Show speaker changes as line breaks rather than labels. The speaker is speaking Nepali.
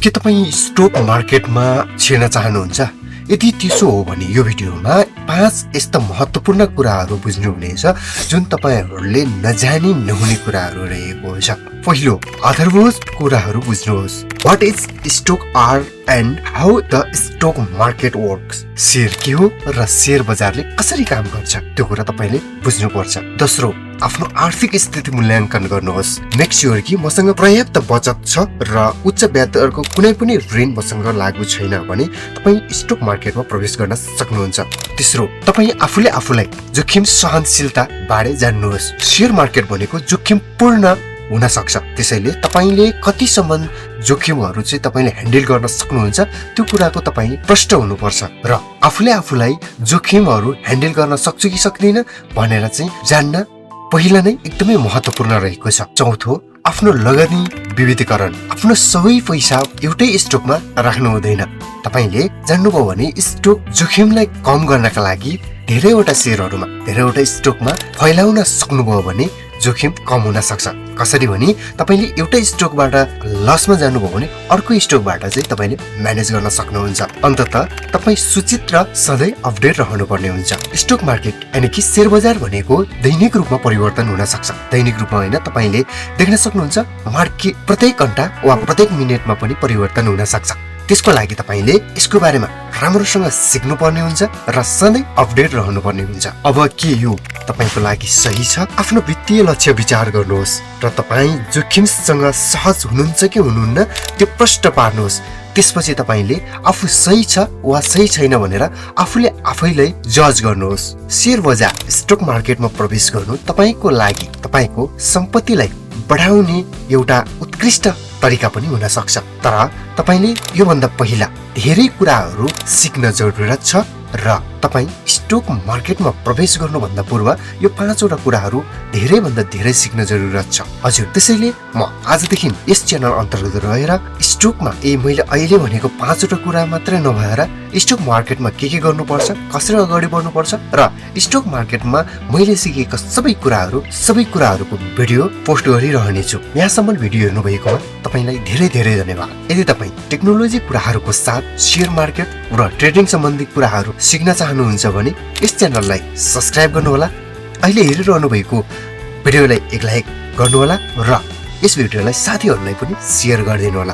के तपाईं स्टक मार्केटमा छिर्न चाहनुहुन्छ? यदि त्यसो हो भने यो भिडियोमा 5 यस्ता महत्त्वपूर्ण कुराहरू बुझ्नुहुनेछ जुन तपाईहरुले नजानी नहुने कुराहरू रहेको छ। पहिलो, आधारभूत कुराहरू बुझ्नुहोस्। What is stock are and how the stock market works? Share के हो र शेयर बजारले कसरी काम गर्छ त्यो कुरा तपाईले बुझ्नुपर्छ। दोस्रो, आफ्नो आर्थिक स्थिति मूल्याङ्कन गर्नुहोस्। मेक स्योर कि मसँग पर्याप्त बचत छ र उच्च ब्याज दरको कुनै पनि ऋण मसँग लागू छैन भने तपाई स्टक मार्केटमा प्रवेश गर्न सक्नुहुन्छ। तेस्रो, तपाई आफूले आफूलाई जोखिम सहनशीलता बारे जान्नुहोस्। शेयर मार्केट भनेको जोखिमपूर्ण हुन सक्छ, त्यसैले तपाईले कतिसम्म जोखिमहरू चाहिँ तपाईले ह्यान्डल गर्न सक्नुहुन्छ त्यो कुराको तपाई प्रष्ट हुनुपर्छ र आफूले आफूलाई जोखिमहरू ह्यान्डल गर्न सक्छु कि सक्दिन भनेर चाहिँ जान्न पहिला नै एकदमै महत्त्वपूर्ण रहेको छ। चौथो, आफ्नो लगानी विविधीकरण। आफ्नो सबै पैसा एउटै स्टकमा राख्नु हुँदैन। तपाईले जान्नुभयो भने स्टक जोखिमलाई कम गर्नका लागि धेरैवटा शेयरहरुमा धेरैवटा स्टकमा फैलाउन सक्नुभयो भने जोखिम कम हुन सक्छ। कसरी भने तपाईले एउटै स्टकबाट लसमा जानुभयो भने अर्को स्टकबाट चाहिँ तपाईले म्यानेज गर्न सक्नुहुन्छ। अन्ततः तपाई सूचित र सधैँ अपडेट रहनुपर्ने हुन्छ। स्टक मार्केट यानी कि शेयर बजार भनेको दैनिक रूपमा परिवर्तन हुन सक्छ। दैनिक रूपमा हैन, तपाईले देख्न सक्नुहुन्छ मार्केट प्रत्येक घण्टा वा प्रत्येक मिनेटमा पनि परिवर्तन हुन सक्छ। त्यसको लागि तपाईले यसको बारेमा राम्रोसँग सिक्नु पर्ने हुन्छ र सधैँ अपडेट रहनुपर्ने हुन्छ। अब के यो तपाईको लागि सही छ? आफ्नो वित्तीय लक्ष्य विचार गर्नुहोस् र तपाई जोखिमसँग सहज हुनुहुन्छ कि हुनुहुन्न त्यो प्रष्ट पार्नुहोस्। त्यसपछि तपाईले आफू सही छ वा सही छैन भनेर आफूले आफैलाई जज गर्नुहोस्। शेयर बजार स्टक मार्केटमा प्रवेश गर्नु तपाईको लागि तपाईको सम्पत्तिलाई बढाउने एउटा उत्कृष्ट तरिका पनि हुन सक्छ। तर तपाईले यो भन्दा पहिला धेरै कुराहरू सिक्न जरुरत छ र तपाई स्टक मार्केटमा प्रवेश गर्नुभन्दा पूर्व यो 5 वटा कुराहरू धेरै भन्दा धेरै सिक्न जरुरत छ। हजुर, त्यसैले म आजदेखि यस च्यानल अन्तर्गत रहेर स्टकमा मैले अहिले भनेको 5 वटा कुरा मात्रै नभएर स्टक मार्केटमा के गर्नुपर्छ, कसरी अगाडि बढ्नुपर्छ र स्टक मार्केटमा मैले सिकेका सबै कुराहरूको भिडियो पोस्ट गरिरहनेछु। यहाँसम्म भिडियो हेर्नु भएकोमा तपाईलाई धेरै धेरै धन्यवाद। यदि तपाई टेक्नोलोजी कुराहरूको साथ शेयर मार्केट र ट्रेडिङ सम्बन्धी कुराहरू सिक्न चाहनुहुन्छ भने यस च्यानललाई सब्स्क्राइब गर्नुहोला। अहिले हेरिरहनु भएको भिडियोलाई एक लाइक गर्नुहोला र यस भिडियोलाई साथीहरूलाई पनि शेयर गरिदिनु होला।